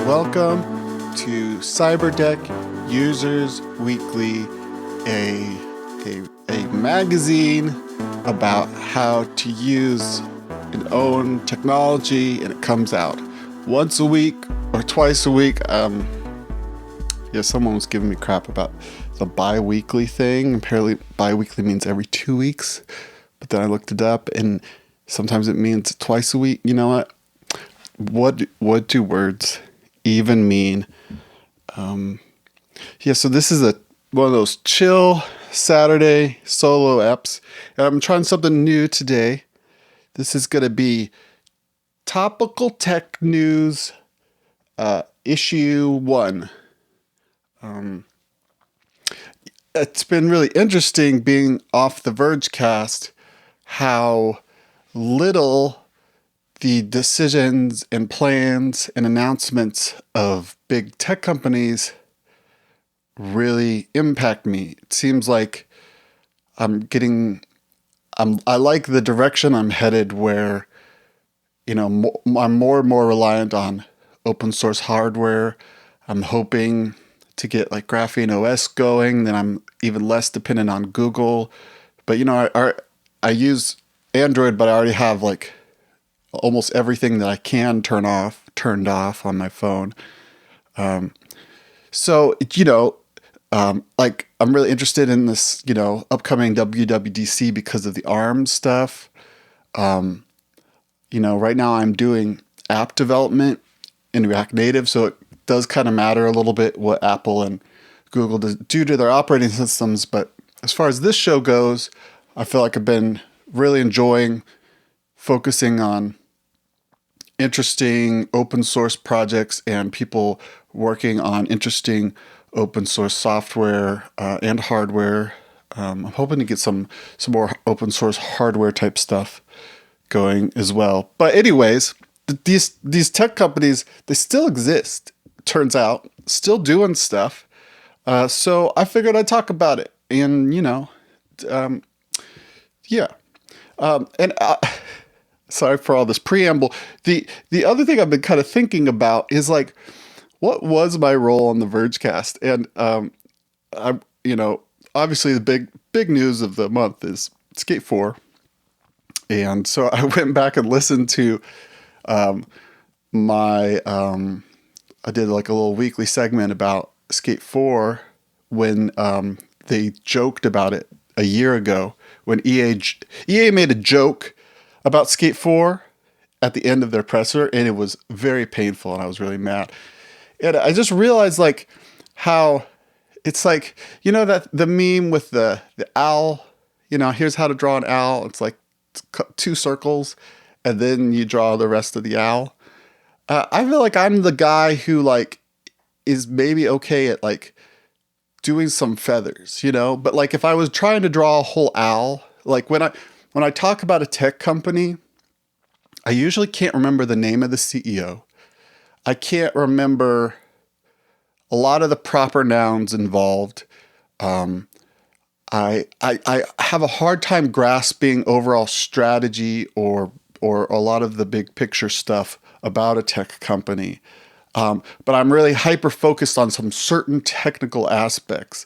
Welcome to Cyberdeck Users Weekly, a magazine about how to use and own technology, and it comes out once a week or twice a week. Someone was giving me crap about the bi-weekly thing. Apparently bi-weekly means every 2 weeks, but then I looked it up and sometimes it means twice a week. You know what do words even mean? So this is one of those chill Saturday solo apps, and I'm trying something new today. This is going to be Topical Tech News, issue 1. It's been really interesting being off the Vergecast, how little the decisions and plans and announcements of big tech companies really impact me. It seems like I like the direction I'm headed, where, I'm more and more reliant on open source hardware. I'm hoping to get like Graphene OS going, then I'm even less dependent on Google. But I use Android, but I already have like almost everything that I can turned off on my phone. I'm really interested in this, upcoming WWDC because of the ARM stuff. Right now I'm doing app development in React Native, so it does kind of matter a little bit what Apple and Google do to their operating systems. But as far as this show goes, I feel like I've been really enjoying focusing on interesting open source projects and people working on interesting open source software and hardware. I'm hoping to get some more open source hardware type stuff going as well. But anyways, these tech companies, they still exist, turns out, still doing stuff. So I figured I'd talk about it. And, sorry for all this preamble. The other thing I've been kind of thinking about is like, what was my role on the Vergecast? And obviously the big news of the month is Skate 4. And so I went back and listened to I did like a little weekly segment about Skate 4 when they joked about it a year ago, when EA made a joke about Skate 4 at the end of their presser, and it was very painful, and I was really mad. And I just realized like how it's like, that the meme with the owl, here's how to draw an owl. It's like 2 circles and then you draw the rest of the owl. I feel like I'm the guy who like is maybe okay at like doing some feathers, but like if I was trying to draw a whole owl, like when I talk about a tech company, I usually can't remember the name of the CEO. I can't remember a lot of the proper nouns involved. I have a hard time grasping overall strategy or a lot of the big picture stuff about a tech company. But I'm really hyper focused on some certain technical aspects.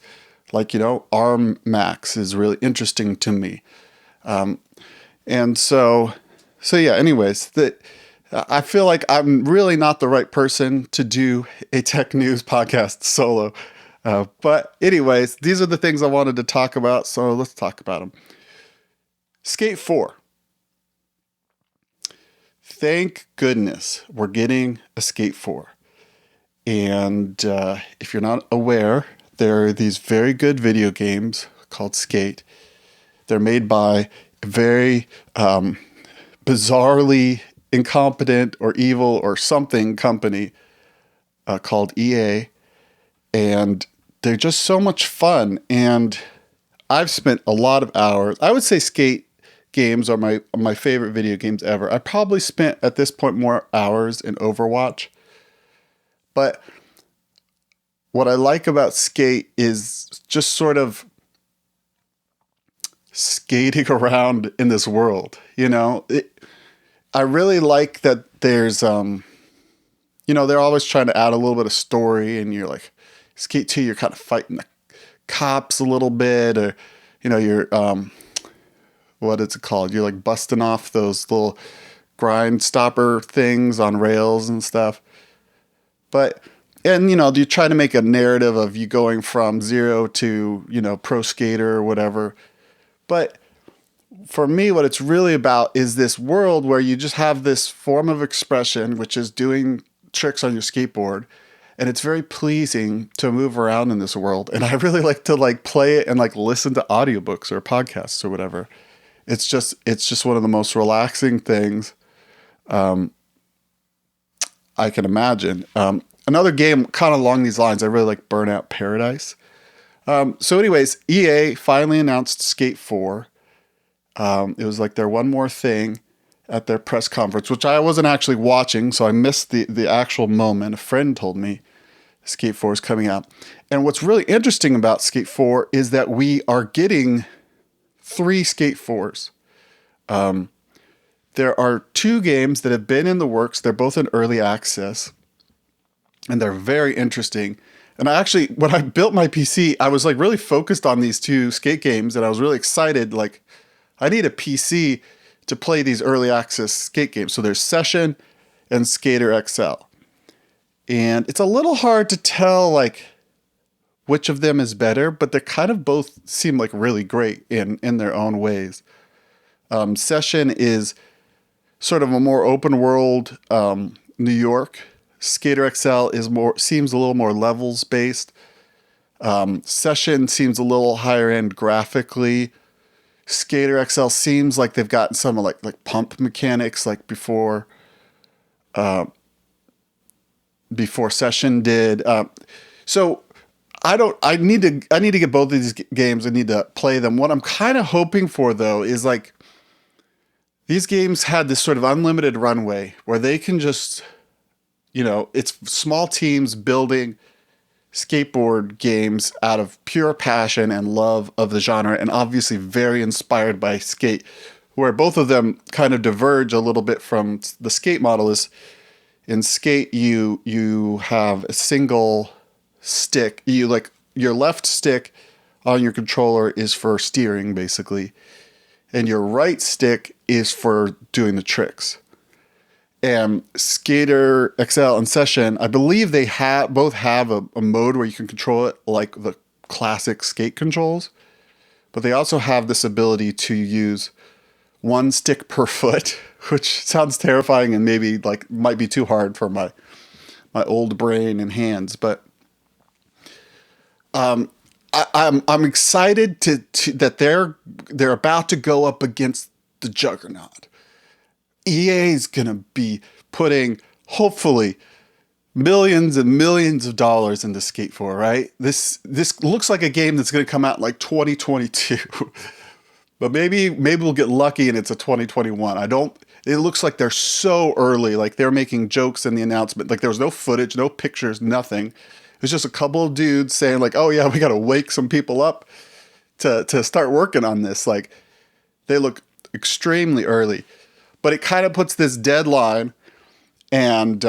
Like, ARM Max is really interesting to me. Anyways, I feel like I'm really not the right person to do a tech news podcast solo. But anyways, these are the things I wanted to talk about, so let's talk about them. Skate 4. Thank goodness we're getting a Skate 4. And if you're not aware, there are these very good video games called Skate. They're made by a very bizarrely incompetent or evil or something company called EA. And they're just so much fun. And I've spent a lot of hours. I would say Skate games are my favorite video games ever. I probably spent at this point more hours in Overwatch. But what I like about Skate is just sort of skating around in this world. I really like that there's they're always trying to add a little bit of story, and you're like, Skate 2, you're kind of fighting the cops a little bit, or, you're, what is it called? You're like busting off those little grind stopper things on rails and stuff. But, and, you try to make a narrative of you going from zero to, pro skater or whatever. But for me, what it's really about is this world where you just have this form of expression, which is doing tricks on your skateboard. And it's very pleasing to move around in this world. And I really like to play it and listen to audiobooks or podcasts or whatever. It's just one of the most relaxing things I can imagine. Another game kind of along these lines, I really like Burnout Paradise. So anyways, EA finally announced Skate 4. It was their one more thing at their press conference, which I wasn't actually watching, so I missed the actual moment. A friend told me Skate 4 is coming out. And what's really interesting about Skate 4 is that we are getting 3 Skate 4s. There are 2 games that have been in the works. They're both in early access, and they're very interesting. And when I built my PC, I was really focused on these 2 skate games, and I was really excited. I need a PC to play these early access skate games. So there's Session and Skater XL. And it's a little hard to tell which of them is better, but they kind of both seem really great in their own ways. Session is sort of a more open world New York. Skater XL seems a little more levels based. Session seems a little higher end graphically. Skater XL seems like they've gotten some like pump mechanics before Session did. So I need to get both of these games. I need to play them. What I'm kind of hoping for though is these games had this sort of unlimited runway where they can just, it's small teams building skateboard games out of pure passion and love of the genre, and obviously very inspired by skate, where both of them kind of diverge a little bit from the skate model. Is in skate you have a single stick. Your left stick on your controller is for steering basically, and your right stick is for doing the tricks. And Skater XL and Session, I believe they both have a mode where you can control it like the classic skate controls, but they also have this ability to use one stick per foot, which sounds terrifying and maybe might be too hard for my old brain and hands. But I'm excited that they're about to go up against the juggernaut. EA is going to be putting, hopefully, millions and millions of dollars into Skate 4, right? This looks like a game that's going to come out in 2022. But maybe we'll get lucky and it's a 2021. It looks like they're so early. They're making jokes in the announcement. There was no footage, no pictures, nothing. It was just a couple of dudes saying oh yeah, we got to wake some people up to start working on this. They look extremely early. But it kind of puts this deadline and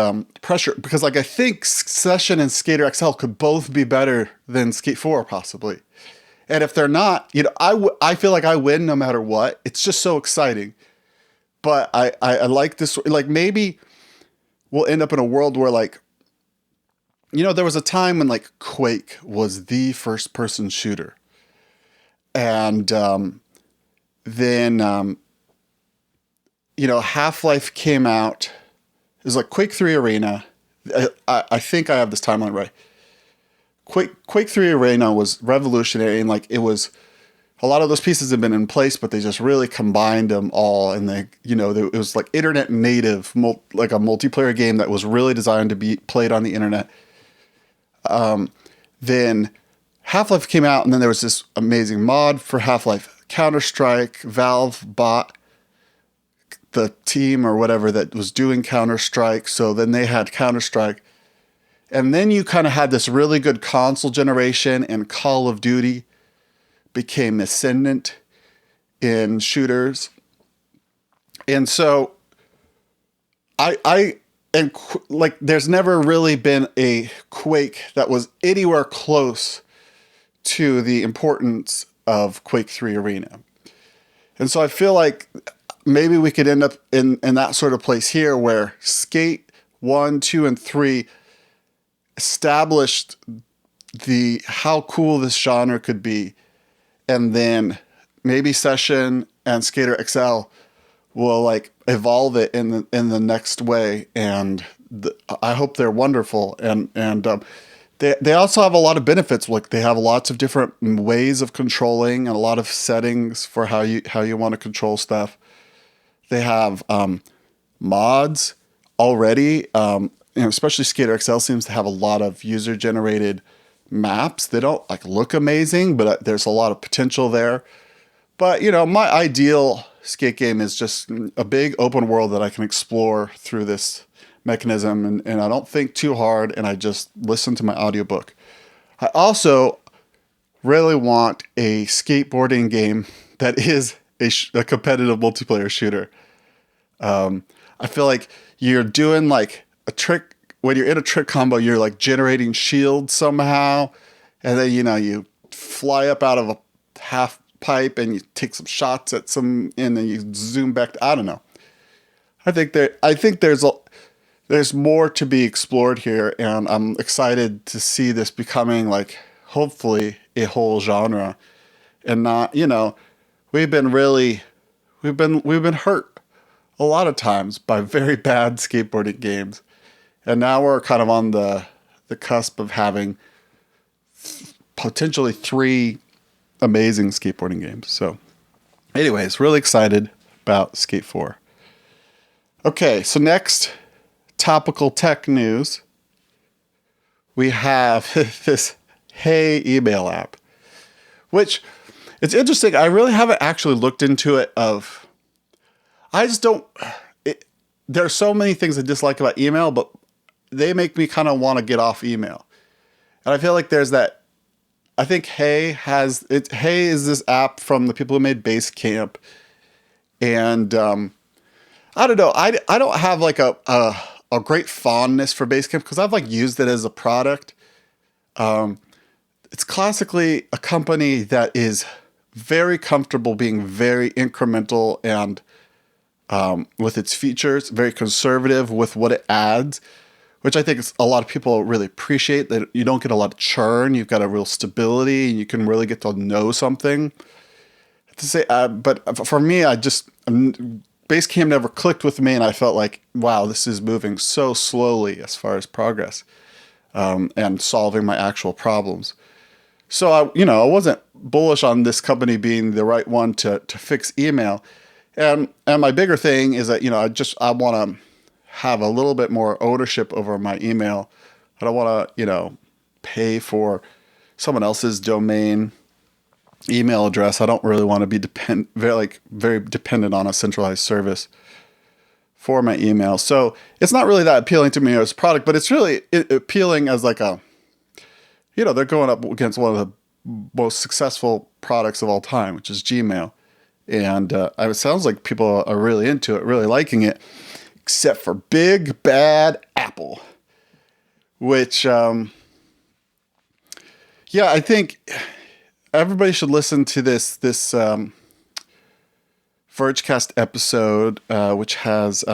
pressure, because I think Session and Skater XL could both be better than Skate 4 possibly. And if they're not, I feel like I win no matter what. It's just so exciting. But I like this. Maybe we'll end up in a world where there was a time when Quake was the first person shooter. And then Half-Life came out. It was Quake 3 Arena. I think I have this timeline right. Quake 3 Arena was revolutionary, and it was, a lot of those pieces have been in place, but they just really combined them all, and it was internet native, a multiplayer game that was really designed to be played on the internet. Then Half-Life came out, and then there was this amazing mod for Half-Life. Counter-Strike, Valve bought the team or whatever that was doing Counter-Strike. So then they had Counter-Strike. And then you kind of had this really good console generation, and Call of Duty became ascendant in shooters. And so I and like there's never really been a Quake that was anywhere close to the importance of Quake 3 Arena. And so I feel like maybe we could end up in that sort of place here where Skate 1, 2, and 3 established the how cool this genre could be. And then maybe Session and Skater XL will like evolve it in the next way. And I hope they're wonderful. And they also have a lot of benefits. Like they have lots of different ways of controlling and a lot of settings for how you want to control stuff. They have mods already. Especially Skater XL seems to have a lot of user generated maps. They don't like look amazing, but there's a lot of potential there. But my ideal skate game is just a big open world that I can explore through this mechanism, and I don't think too hard, and I just listen to my audiobook. I also really want a skateboarding game that is a competitive multiplayer shooter. I feel like you're doing like a trick. When you're in a trick combo, you're like generating shields somehow, and then you fly up out of a half pipe and you take some shots at some, and then you zoom back. I don't know. I think there's more to be explored here, and I'm excited to see this becoming like hopefully a whole genre, and not we've been hurt a lot of times by very bad skateboarding games. And now we're kind of on the cusp of having potentially 3 amazing skateboarding games. So anyways, really excited about Skate 4. Okay, so next, topical tech news. We have this Hey email app, which it's interesting. I really haven't actually looked into it I just don't... There are so many things I dislike about email, but they make me kind of want to get off email. And I feel like there's that. I think Hey is this app from the people who made Basecamp. And I don't know. I don't have like a great fondness for Basecamp because I've like used it as a product. It's classically a company that is very comfortable being very incremental and with its features, very conservative with what it adds, which I think a lot of people really appreciate, that you don't get a lot of churn. You've got a real stability and you can really get to know something. But for me, Basecamp never clicked with me, and I felt like, wow, this is moving so slowly as far as progress and solving my actual problems. So I wasn't bullish on this company being the right one to fix email. And my bigger thing is that I want to have a little bit more ownership over my email. I don't want to pay for someone else's domain email address. I don't really want to be very dependent on a centralized service for my email. So it's not really that appealing to me as a product, but it's really appealing as like they're going up against one of the most successful products of all time, which is Gmail. And it sounds like people are really into it, really liking it, except for big bad Apple, which, I think everybody should listen to this Vergecast episode, which has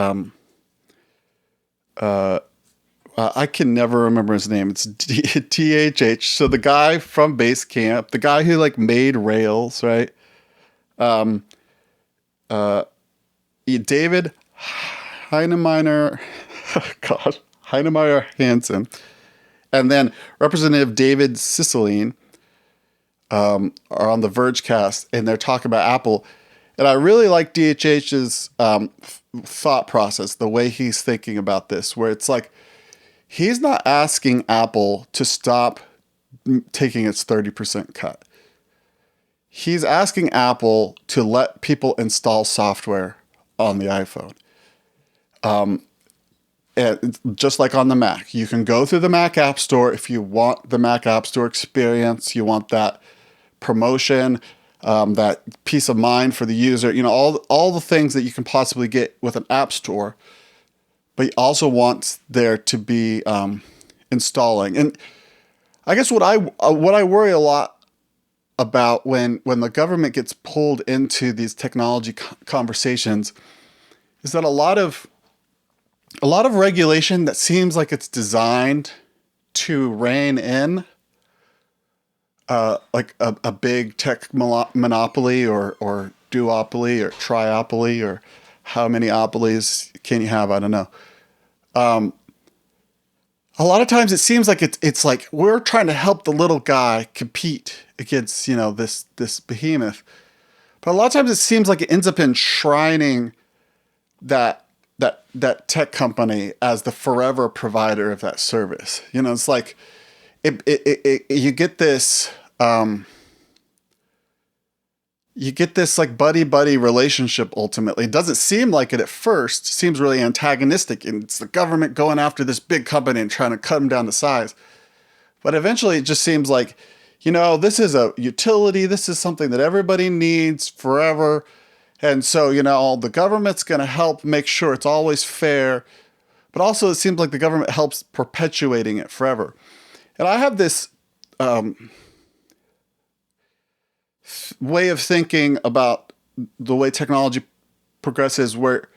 I can never remember his name. It's THH. So the guy from Basecamp, the guy who like made Rails, right? David Heinemeier, Heinemeier Hansen, and then Representative David Cicilline are on the Vergecast, and they're talking about Apple. And I really like DHH's thought process, the way he's thinking about this, where it's like he's not asking Apple to stop taking its 30% cut. He's asking Apple to let people install software on the iPhone. And just like on the Mac, you can go through the Mac App Store if you want the Mac App Store experience, you want that promotion, that peace of mind for the user, all the things that you can possibly get with an app store. but he also wants there to be installing. And I guess what I worry a lot about when the government gets pulled into these technology conversations is that a lot of regulation that seems like it's designed to rein in like a big tech monopoly or duopoly or triopoly, or how many opolies can you have? I don't know. A lot of times it seems like it's like we're trying to help the little guy compete against, this behemoth. But a lot of times it seems like it ends up enshrining that tech company as the forever provider of that service. It's like you get this like buddy relationship. Ultimately, it doesn't seem like it at first. It seems really antagonistic, and it's the government going after this big company and trying to cut them down to size. But eventually it just seems like, this is a utility. This is something that everybody needs forever. And so, the government's going to help make sure it's always fair. But also it seems like the government helps perpetuating it forever. And I have this way of thinking about the way technology progresses, where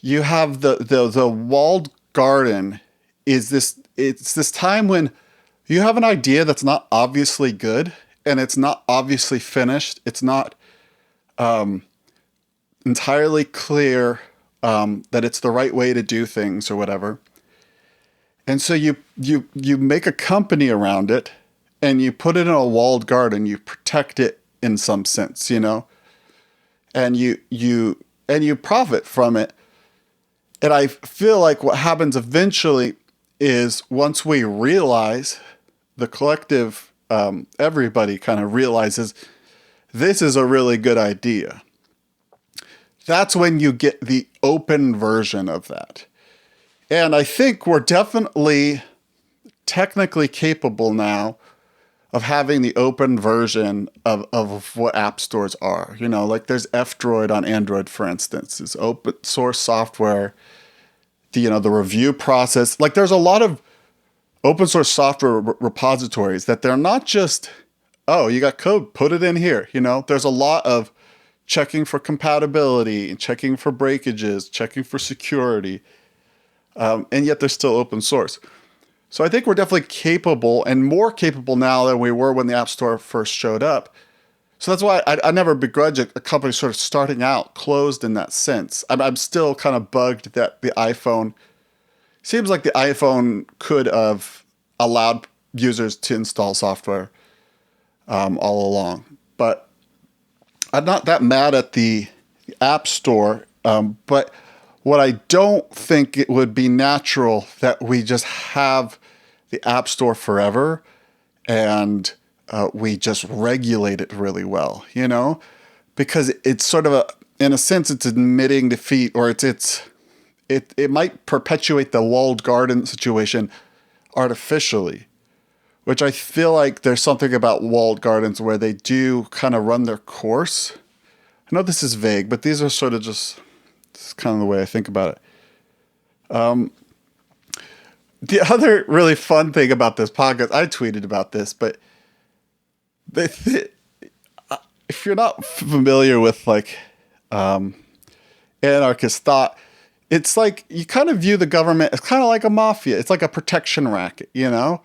you have the walled garden is this time when you have an idea that's not obviously good and it's not obviously finished. It's not entirely clear that it's the right way to do things or whatever. And so you make a company around it and you put it in a walled garden. You protect it in some sense, and you profit from it. And I feel like what happens eventually is once we realize, the collective, everybody kind of realizes this is a really good idea. That's when you get the open version of that. And I think we're definitely technically capable now of having the open version of what app stores are. Like there's F-Droid on Android, for instance. It's open source software. The review process. Like there's a lot of open source software repositories that they're not just, oh, you got code, put it in here. There's a lot of checking for compatibility, checking for breakages, checking for security. And yet they're still open source. So I think we're definitely capable, and more capable now than we were when the App Store first showed up. So that's why I never begrudge a company sort of starting out closed in that sense. I'm still kind of bugged that the iPhone, seems like the iPhone could have allowed users to install software all along. But I'm not that mad at the App Store, but what I don't think it would be natural that we just have the App Store forever and we just regulate it really well, because it's sort of in a sense, it's admitting defeat, or it might perpetuate the walled garden situation artificially, which I feel like there's something about walled gardens where they do kind of run their course. I know this is vague, but these are sort of just, this is kind of the way I think about it. The other really fun thing about this podcast, I tweeted about this, but if you're not familiar with like anarchist thought, it's like you kind of view the government as kind of like a mafia. It's like a protection racket, pay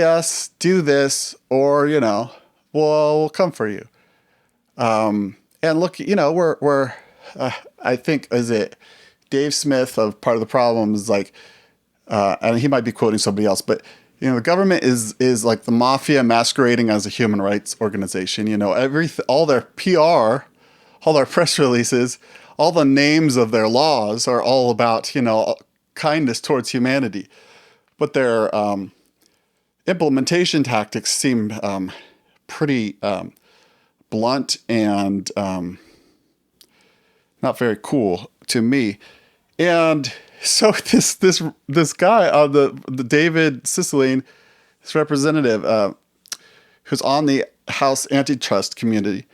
us, do this, or, we'll come for you. And look, we're I think, is it Dave Smith of Part of the Problem is like, and he might be quoting somebody else, but the government is like the mafia masquerading as a human rights organization. All their PR, all their press releases, all the names of their laws are all about kindness towards humanity, but their implementation tactics seem pretty blunt and not very cool to me. And so this guy, the David Cicilline, this representative who's on the House antitrust community,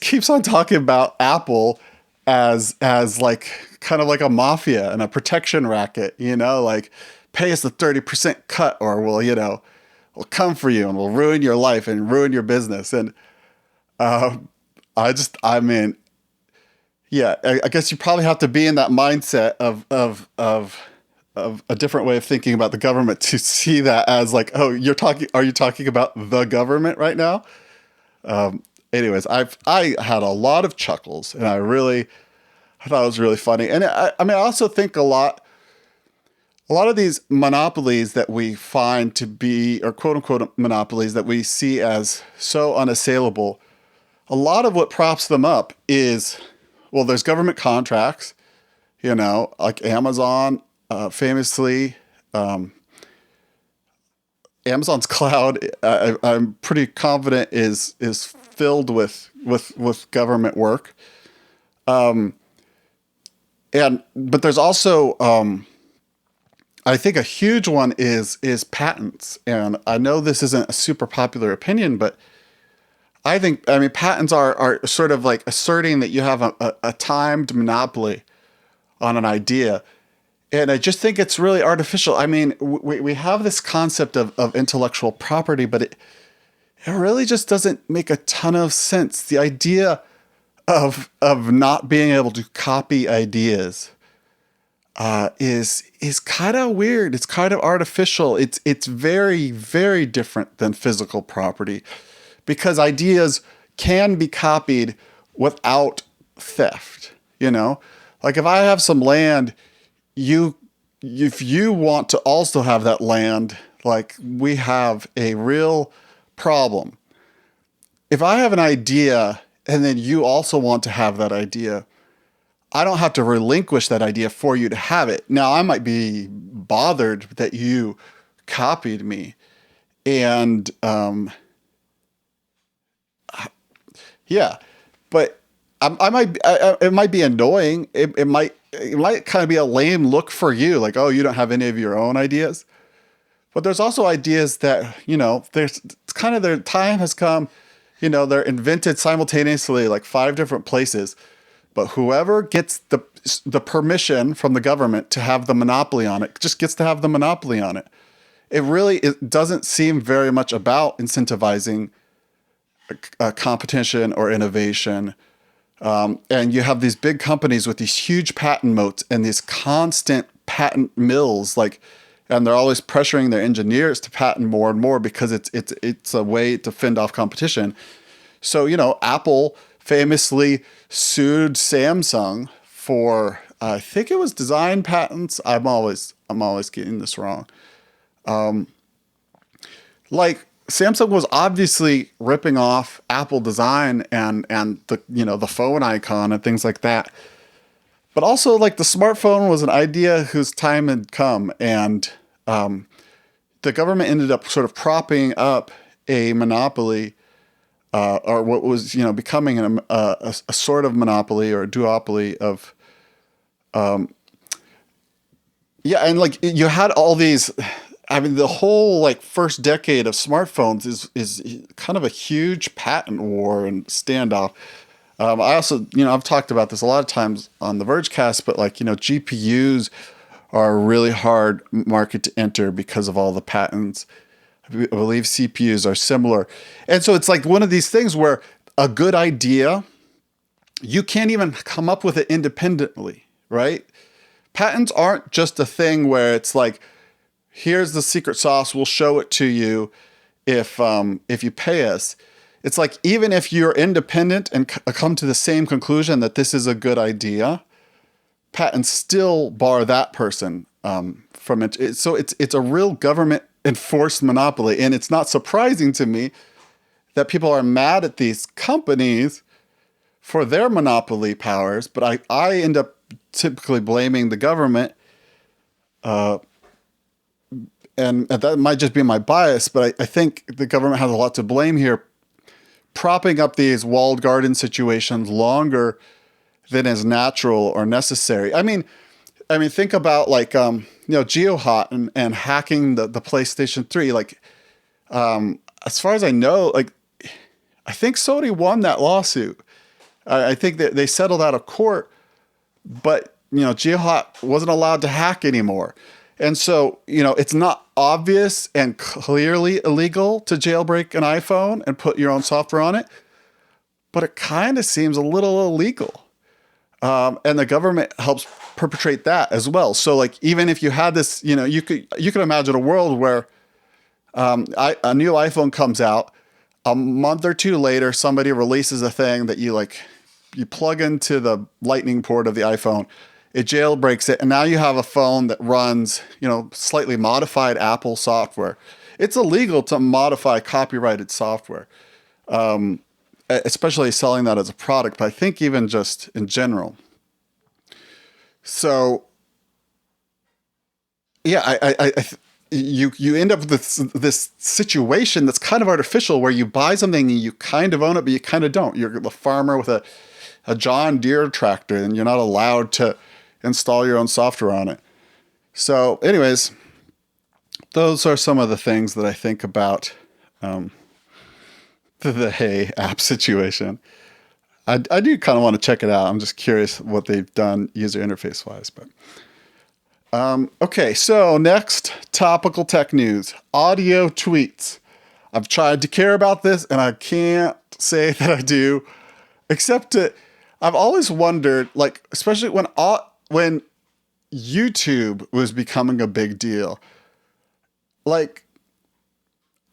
keeps on talking about Apple as like kind of like a mafia and a protection racket, like pay us the 30% cut or we'll come for you and we'll ruin your life and ruin your business. And I mean, yeah, I guess you probably have to be in that mindset of a different way of thinking about the government to see that as like, oh, are you talking about the government right now? Anyways, I had a lot of chuckles, and I thought it was really funny. And I mean, I also think a lot of these monopolies that we find to be, or quote unquote monopolies that we see as so unassailable, a lot of what props them up is, well, there's government contracts, like Amazon, famously, Amazon's cloud, I'm pretty confident is filled with government work. But there's also, I think a huge one is patents. And I know this isn't a super popular opinion, but I mean, patents are sort of like asserting that you have a timed monopoly on an idea. And I just think it's really artificial. I mean, we have this concept of intellectual property, but it really just doesn't make a ton of sense. The idea of not being able to copy ideas is kind of weird. It's kind of artificial. It's very, very different than physical property, because ideas can be copied without theft. Like if I have some land, if you want to also have that land, like we have a real problem. If I have an idea and then you also want to have that idea, I don't have to relinquish that idea for you to have it. Now, I might be bothered that you copied me, and yeah, but it might be annoying. It might kind of be a lame look for you, like, oh, you don't have any of your own ideas. But there's also ideas that, there's kind of their time has come, they're invented simultaneously, like 5 different places. But whoever gets the permission from the government to have the monopoly on it just gets to have the monopoly on it. It doesn't seem very much about incentivizing competition or innovation. And you have these big companies with these huge patent moats and these constant patent mills, and they're always pressuring their engineers to patent more and more because it's a way to fend off competition. So, Apple famously sued Samsung for, I think it was design patents. I'm always getting this wrong. Samsung was obviously ripping off Apple design and the phone icon and things like that. But also, the smartphone was an idea whose time had come, and the government ended up sort of propping up a monopoly, or what was becoming a sort of monopoly or a duopoly of, and you had all these. I mean, the whole first decade of smartphones is kind of a huge patent war and standoff. I also, I've talked about this a lot of times on the Vergecast, but GPUs are a really hard market to enter because of all the patents. I believe CPUs are similar. And so it's one of these things where a good idea, you can't even come up with it independently, right? Patents aren't just a thing where it's here's the secret sauce, we'll show it to you if you pay us. It's even if you're independent and come to the same conclusion that this is a good idea, patents still bar that person from it. So it's a real government enforced monopoly. And it's not surprising to me that people are mad at these companies for their monopoly powers, but I end up typically blaming the government, and that might just be my bias, but I think the government has a lot to blame here, propping up these walled garden situations longer than is natural or necessary. I mean, think about GeoHot and hacking the PlayStation 3. As far as I know, I think Sony won that lawsuit. I think that they settled out of court, but Geohot wasn't allowed to hack anymore. And so, it's not obvious and clearly illegal to jailbreak an iPhone and put your own software on it, but it kind of seems a little illegal. And the government helps perpetrate that as well. So like, even if you had this, you could imagine a world where a new iPhone comes out, a month or two later, somebody releases a thing that you plug into the lightning port of the iPhone, it jailbreaks it, and now you have a phone that runs, slightly modified Apple software. It's illegal to modify copyrighted software, especially selling that as a product, but I think even just in general. So, yeah, you end up with this situation that's kind of artificial, where you buy something and you kind of own it, but you kind of don't. You're the farmer with a John Deere tractor, and you're not allowed to install your own software on it. So anyways, those are some of the things that I think about the Hey app situation. I do kind of want to check it out. I'm just curious what they've done user interface wise. But okay, so next, topical tech news, audio tweets. I've tried to care about this, and I can't say that I do, except I've always wondered, like, especially when YouTube was becoming a big deal, like,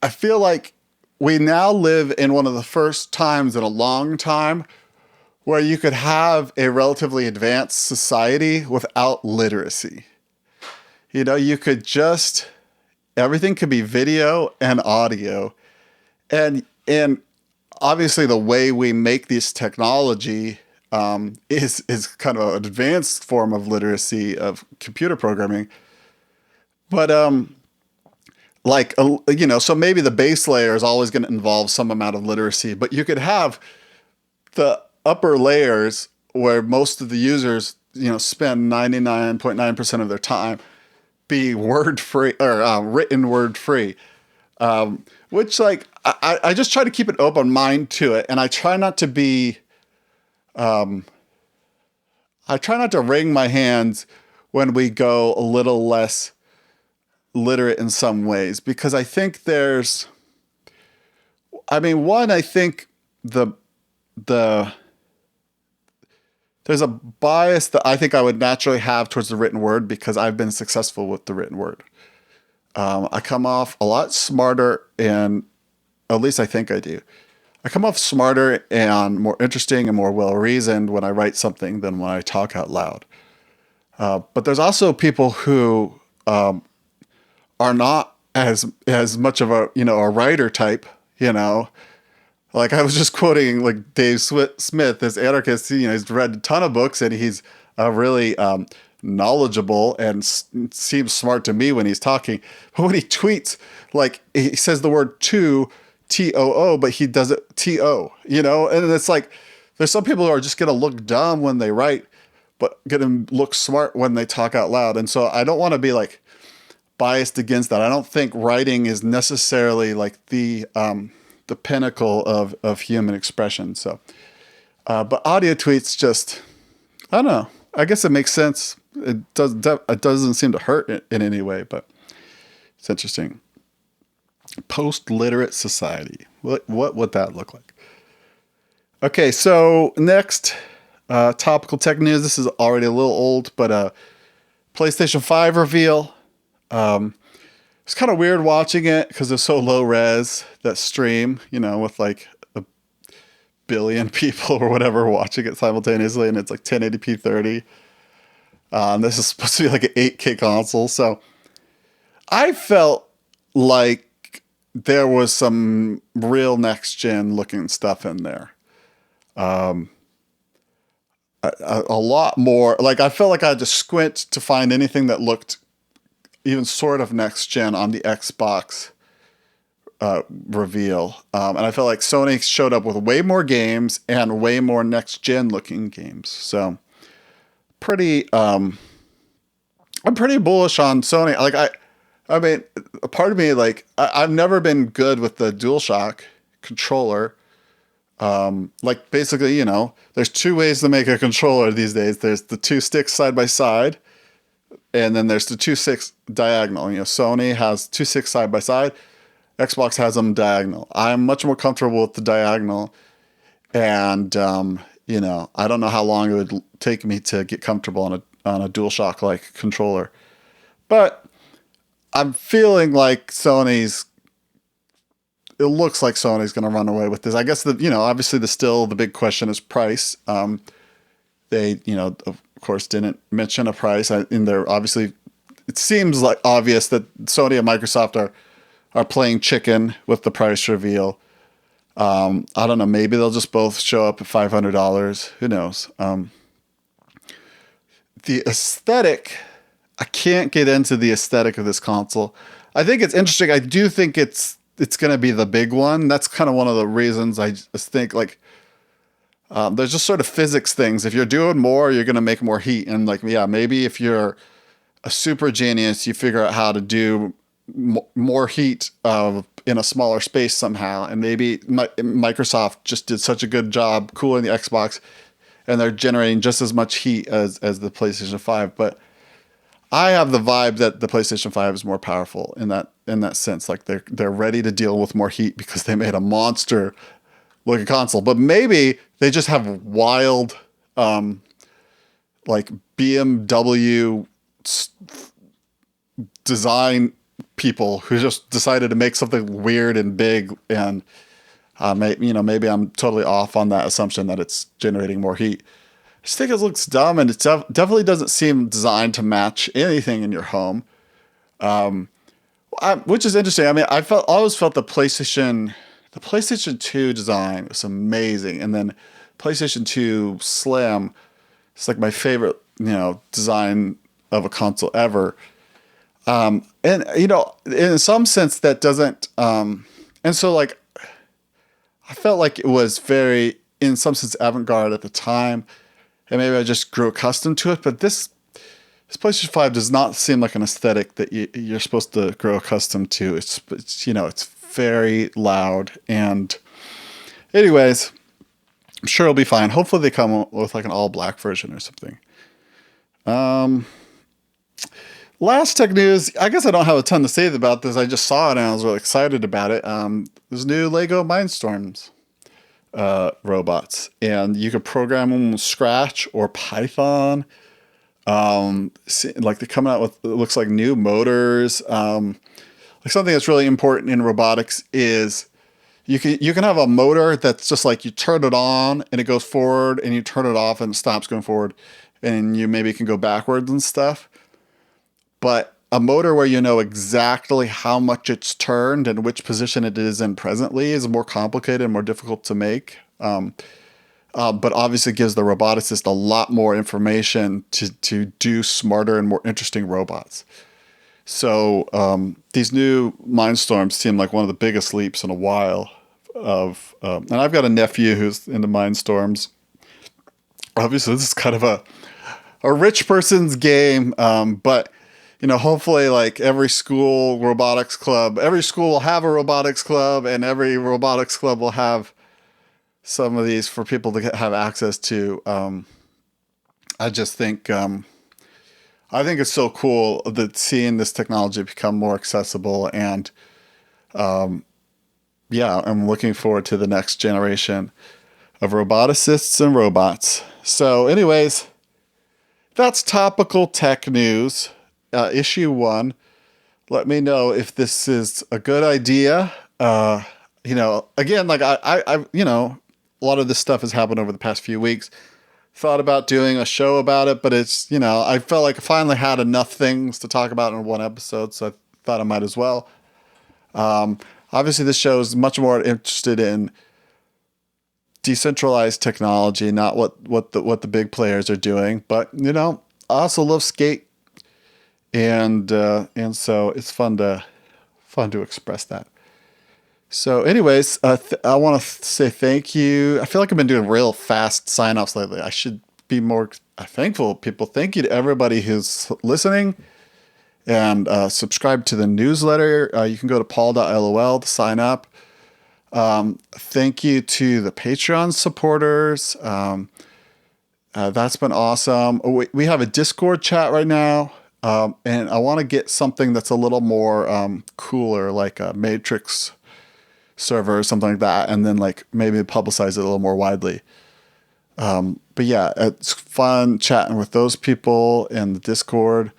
I feel like we now live in one of the first times in a long time where you could have a relatively advanced society without literacy. You could everything could be video and audio. And obviously the way we make this technology is kind of an advanced form of literacy of computer programming. But so maybe the base layer is always going to involve some amount of literacy, but you could have the upper layers where most of the users, spend 99.9% of their time be word free or written word free, which I just try to keep an open mind to it, and I try not to be, I try not to wring my hands when we go a little less literate in some ways, because I think I think there's a bias that I think I would naturally have towards the written word because I've been successful with the written word. I come off a lot smarter, and at least I think I do. I come off smarter and more interesting and more well-reasoned when I write something than when I talk out loud. But there's also people who are not as much of a writer type. Like, I was just quoting like Dave Smith, this anarchist. He's read a ton of books, and he's really knowledgeable and seems smart to me when he's talking. But when he tweets, like, he says the word T-O-O, but he does it T-O, And it's like, there's some people who are just going to look dumb when they write, but going to look smart when they talk out loud. And so I don't want to be like biased against that. I don't think writing is necessarily like the pinnacle of human expression. So, but audio tweets just, I don't know. I guess it makes sense. It doesn't seem to hurt in any way, but it's interesting. Post-literate society. What would that look like? Okay, so next, topical tech news. This is already a little old, but PlayStation 5 reveal. It's kind of weird watching it because it's so low res, that stream, with like a billion people or whatever watching it simultaneously, and it's like 1080p 30. This is supposed to be like an 8K console. So I felt like there was some real next gen looking stuff in there. A lot more. Like, I felt like I had to squint to find anything that looked even sort of next gen on the Xbox reveal. And I felt like Sony showed up with way more games and way more next gen looking games. So I'm pretty bullish on Sony. Like, I mean, a part of me, like, I've never been good with the DualShock controller. Like basically, there's two ways to make a controller these days. There's the two sticks side by side, and then there's the two sticks diagonal. Sony has two sticks side by side. Xbox has them diagonal. I'm much more comfortable with the diagonal, and I don't know how long it would take me to get comfortable on a DualShock like controller, but I'm feeling like it looks like Sony's going to run away with this. I guess obviously the big question is price. They, of course didn't mention a price in there. Obviously it seems like obvious that Sony and Microsoft are playing chicken with the price reveal. I don't know. Maybe they'll just both show up at $500. Who knows? The aesthetic, I can't get into the aesthetic of this console. I think it's interesting. I do think it's going to be the big one. That's kind of one of the reasons I just think there's just sort of physics things. If you're doing more, you're going to make more heat. And maybe if you're a super genius, you figure out how to do more heat in a smaller space somehow. And maybe Microsoft just did such a good job cooling the Xbox, and they're generating just as much heat as the PlayStation 5. But I have the vibe that the PlayStation 5 is more powerful in that sense. Like they're ready to deal with more heat because they made a monster looking console. But maybe they just have wild like BMW design people who just decided to make something weird and big, and maybe I'm totally off on that assumption that it's generating more heat. I just think it looks dumb, and it definitely doesn't seem designed to match anything in your home, which is interesting. I mean, always felt the PlayStation 2 design was amazing, and then PlayStation 2 Slim, it's like my favorite, design of a console ever. And in some sense that doesn't, and so like, I felt like it was very, in some sense, avant-garde at the time, and maybe I just grew accustomed to it. But this PlayStation 5 does not seem like an aesthetic that you're supposed to grow accustomed to. It's very loud, and anyways, I'm sure it'll be fine. Hopefully they come with like an all black version or something. Last tech news, I guess I don't have a ton to say about this. I just saw it and I was really excited about it. There's new Lego Mindstorms robots, and you could program them with Scratch or Python. Like they're coming out with, it looks like, new motors. Like something that's really important in robotics is you can have a motor that's just like you turn it on and it goes forward, and you turn it off and it stops going forward, and you maybe can go backwards and stuff. But a motor where you know exactly how much it's turned and which position it is in presently is more complicated and more difficult to make. But obviously gives the roboticist a lot more information to do smarter and more interesting robots. So these new Mindstorms seem like one of the biggest leaps in a while. And I've got a nephew who's into Mindstorms. Obviously, this is kind of a rich person's game, but hopefully, like every school will have a robotics club, and every robotics club will have some of these for people to have access to. I just think, I think it's so cool that seeing this technology become more accessible, and I'm looking forward to the next generation of roboticists and robots. So anyways, that's topical tech news. Issue 1. Let me know if this is a good idea. Again, like I a lot of this stuff has happened over the past few weeks. Thought about doing a show about it, but it's, I felt like I finally had enough things to talk about in one episode, so I thought I might as well. Obviously this show is much more interested in decentralized technology, not what the big players are doing, but I also love skate. And so it's fun to express that. So anyways, I want to say thank you. I feel like I've been doing real fast sign-offs lately. I should be more thankful people. Thank you to everybody who's listening, and subscribe to the newsletter. You can go to paul.lol to sign up. Thank you to the Patreon supporters. That's been awesome. We have a Discord chat right now. And I want to get something that's a little more cooler, like a Matrix server or something like that, and then like maybe publicize it a little more widely. But yeah, it's fun chatting with those people in the Discord.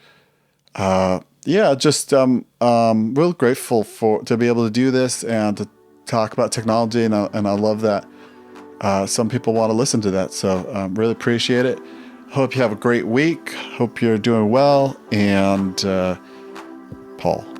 Yeah, just real grateful to be able to do this and to talk about technology, and I love that some people want to listen to that. So really appreciate it. Hope you have a great week. Hope you're doing well. And Paul.